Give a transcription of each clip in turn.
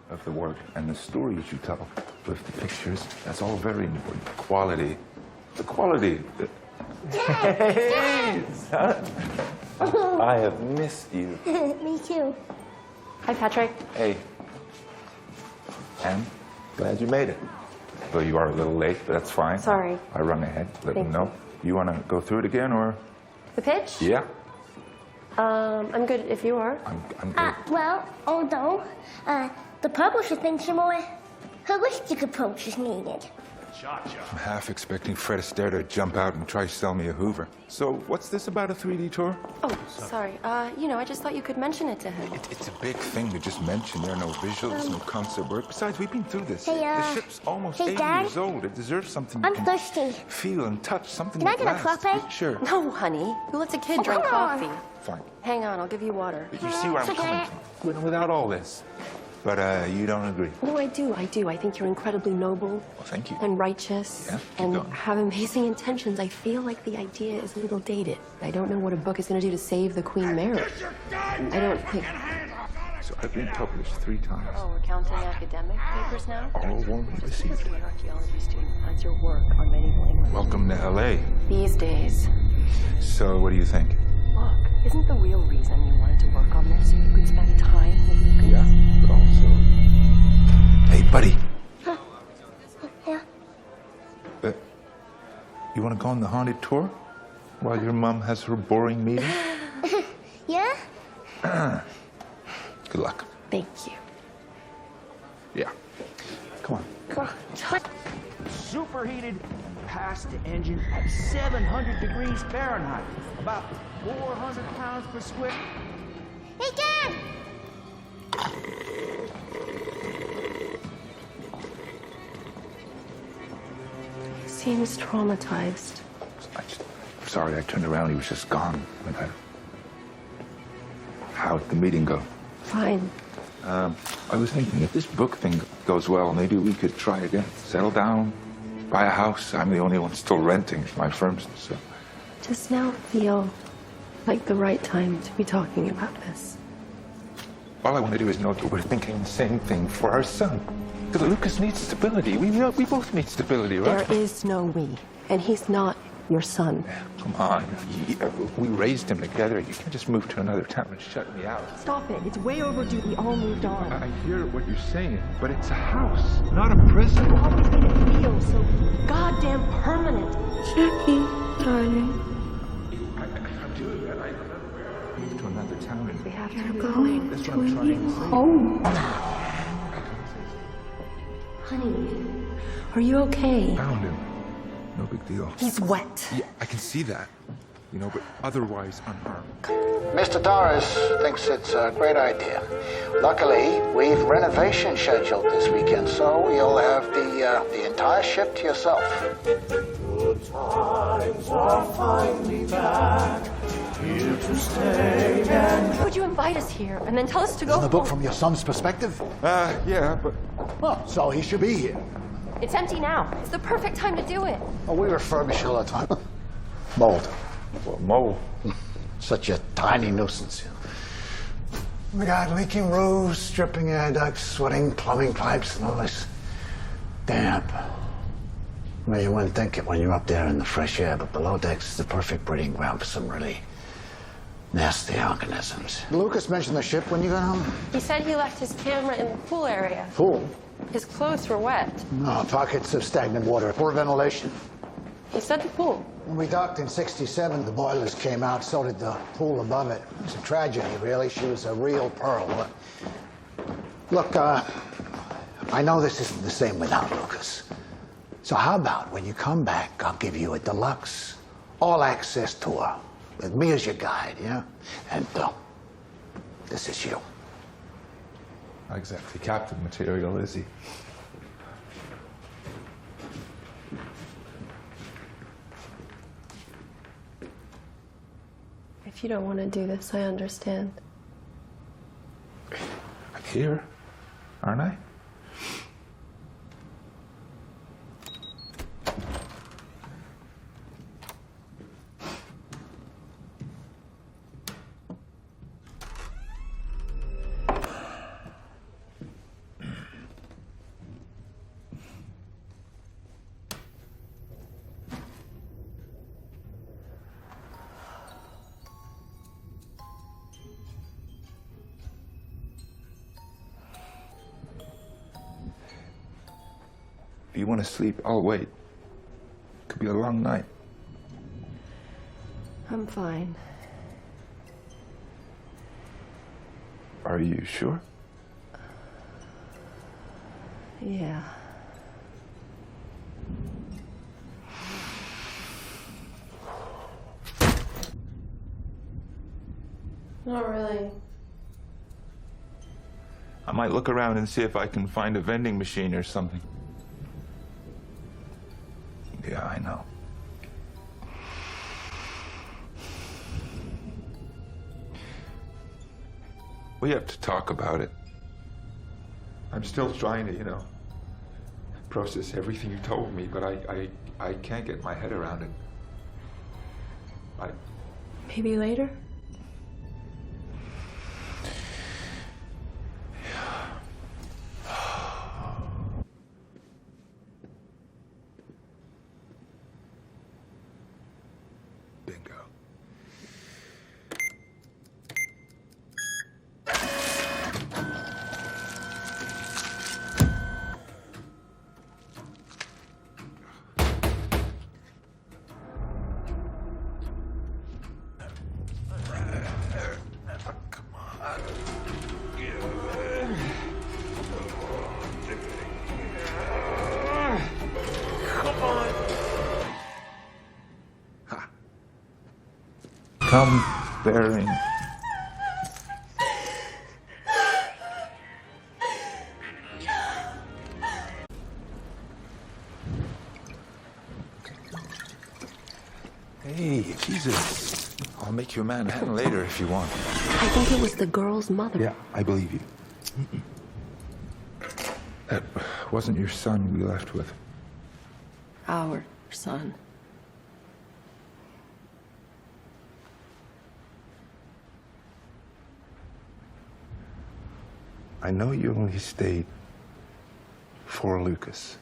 of the work and the stories you tell with the pictures. That's all very important. Quality. The quality. Hey, son. I have missed you. Me too. Hi, Patrick. Hey. And glad you made it. Though you are a little late, but that's fine. Sorry. I run ahead, let them Thank know. You want to go through it again, or? The pitch? Yeah. I'm good if you are. I'm good. Well, although the publisher thinks a more holistic approach is needed. I'm half expecting Fred Astaire to jump out and try to sell me a Hoover. So, what's this about a 3D tour? Oh, sorry. I just thought you could mention it to him. It's a big thing to just mention. There are no visuals, no concept work. Besides, we've been through this. Hey, the ship's almost hey, 80 Dad? years old. It deserves something I'm you can thirsty. feel and touch, something Can I that get a lasts. frappe? Sure. No, honey. Who lets a kid Oh, drink come on. coffee? Fine. Hang on, I'll give you water. But you see where I'm It's okay. coming from. Without all this. But you don't agree. No, I do. I think you're incredibly noble. Well, thank you. And righteous. Yeah, keep and going. have amazing intentions. I feel like the idea is a little dated. I don't know what a book is going to do to save the Queen Mary. I don't think... So I've been published 3 times. Oh, we're counting academic papers now? All warmly received. An archaeology student finds your work on medieval England. Welcome to L.A. These days. So what do you think? Look, isn't the real reason you wanted to work on this so you could spend time with Lucas? Yeah, but also... Hey, buddy. Yeah. You want to go on the haunted tour? While your mom has her boring meeting? Yeah? Good luck. Thank you. Yeah. Come on. Come on. Superheated past the engine at 700 degrees Fahrenheit, about 400 pounds per square. Hey, Dad! He seems traumatized. I'm sorry, I turned around. He was just gone. How'd the meeting go? Fine. I was thinking, if this book thing goes well, maybe we could try again. Settle down, buy a house. I'm the only one still renting. My firm's so. Does now feel like the right time to be talking about this? All I want to do is know that we're thinking the same thing for our son. Because Lucas needs stability. We both need stability, right? There is no we, and he's not your son. Come on. We raised him together. You can't just move to another town and shut me out. Stop it. It's way overdue. We all moved on. I hear what you're saying, but it's a house, not a prison. You always made it feel so goddamn permanent. Jackie, darling. I'm doing that. I move to another town and We have to You're move going away. that's to what I'm a trying to new say. home. Honey, are you okay? Found him. No big deal. He's wet. Yeah, I can see that. But otherwise unharmed. Mr. Doris thinks it's a great idea. Luckily, we've renovation scheduled this weekend, so you'll have the entire ship to yourself. Good times are finally back, here to stay and... Would you invite us here and then tell us to go The book home? from your son's perspective? Yeah, but Well, so he should be here. It's empty now. It's the perfect time to do it. Oh, we refurbish all the time. Mold. well, Mo. Such a tiny nuisance. We got leaking roofs, dripping air ducts, sweating plumbing pipes, and all this damp. Well, you wouldn't think it when you're up there in the fresh air, but below decks is the perfect breeding ground for some really nasty organisms. Lucas mentioned the ship when you got home. He said he left his camera in the pool area. Pool? His clothes were wet. No, pockets of stagnant water, poor ventilation. He said the pool. When we docked in '67, the boilers came out, so did the pool above it. It was a tragedy, really. She was a real pearl. Look, I know this isn't the same without Lucas. So how about when you come back, I'll give you a deluxe, all-access tour with me as your guide, yeah? And this is you. Not exactly captain material, is he? If you don't want to do this, I understand. I'm here, aren't I? If you want to sleep, I'll wait. Could be a long night. I'm fine. Are you sure? Yeah. Not really. I might look around and see if I can find a vending machine or something. Yeah, I know. We have to talk about it. I'm still trying to, process everything you told me, but I can't get my head around it. Maybe later? Bingo. Come bearing. Hey, Jesus. I'll make you a Manhattan later if you want. I think it was the girl's mother. Yeah, I believe you. That wasn't your son we left with. Our son. I know you only stayed for Lucas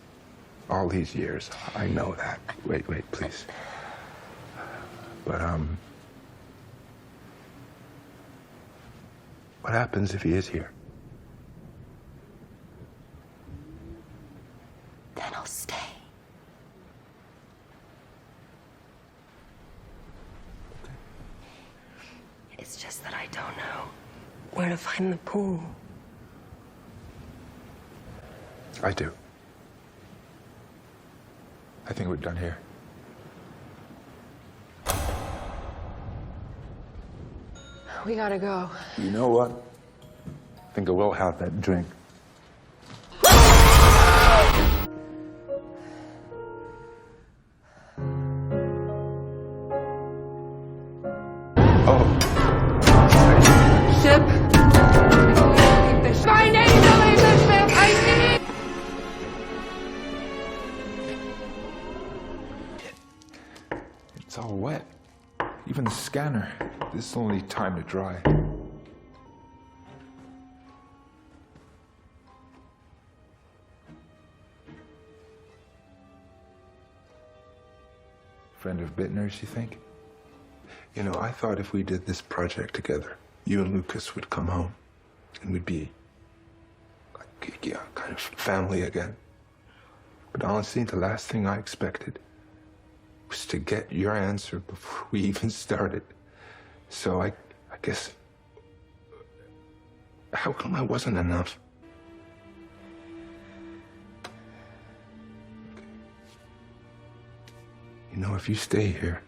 all these years. I know that. Wait, please. But, what happens if he is here? Then I'll stay. It's just that I don't know where to find the pool. I do. I think we're done here. We gotta go. You know what? I think I will have that drink. Oh. Ship. My name is Elizabeth. I need. It's all wet. Even the scanner. This will need time to dry. Friend of Bittner's, you think? I thought if we did this project together, you and Lucas would come home and we'd be like, kind of family again. But honestly, the last thing I expected was to get your answer before we even started. So I guess, how come I wasn't enough? If you stay here,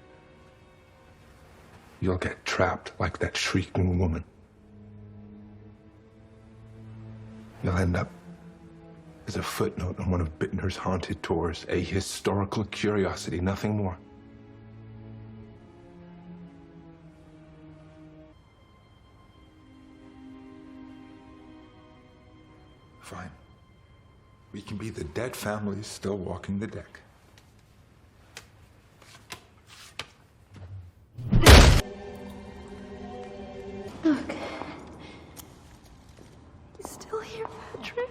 you'll get trapped like that shrieking woman. You'll end up as a footnote on one of Bittner's haunted tours, a historical curiosity, nothing more. Fine. We can be the dead family still walking the deck. Look. He's still here, Patrick.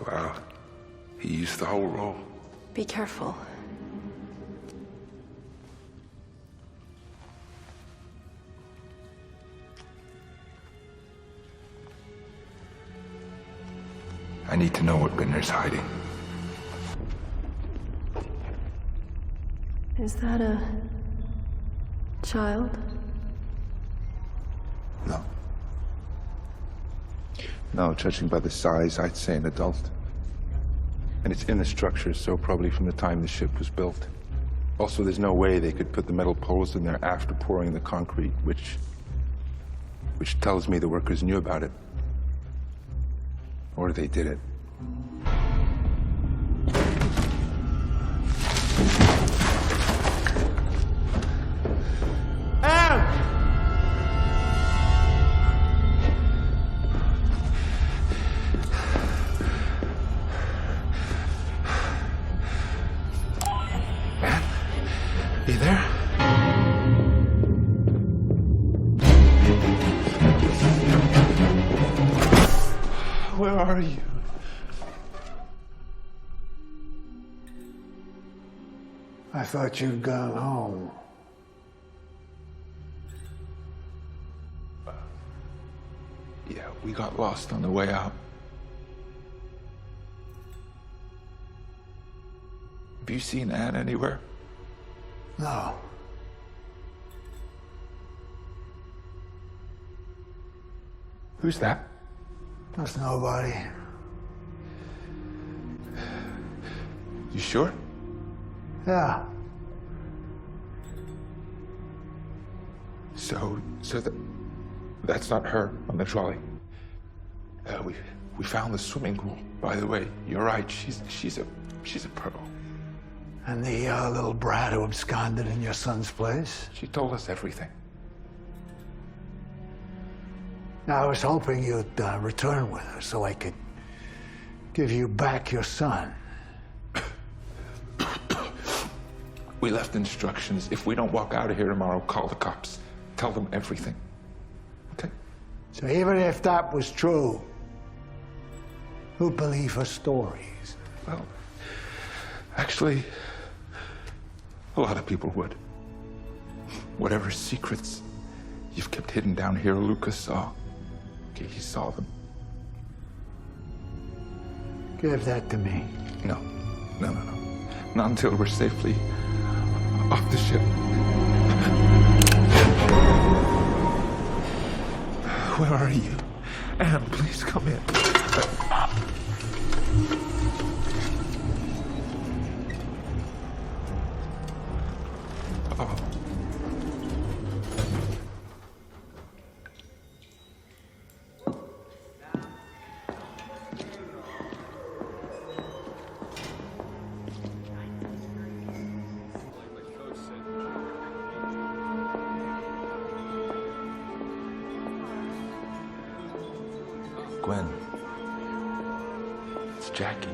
Wow. He used the whole role. Be careful. I need to know what Binder's hiding. Is that a child? No. No, judging by the size, I'd say an adult. And it's in the structure, so probably from the time the ship was built. Also, there's no way they could put the metal poles in there after pouring the concrete, which tells me the workers knew about it. Or they did it. You there? Where are you? I thought you'd gone home. Yeah, we got lost on the way out. Have you seen Anne anywhere? No. Who's that? There's nobody. You sure? Yeah. So that's not her on the trolley. We found the swimming pool. By the way, you're right. She's a pearl. And the little brat who absconded in your son's place? She told us everything. Now, I was hoping you'd return with her so I could give you back your son. We left instructions. If we don't walk out of here tomorrow, call the cops. Tell them everything. Okay? So even if that was true, who'd believe her stories? Well, actually, a lot of people would. Whatever secrets you've kept hidden down here, Lucas saw. Okay, he saw them. Give that to me. No. Not until we're safely off the ship. Where are you? Anne, please come in. Oh. Gwen, it's Jackie.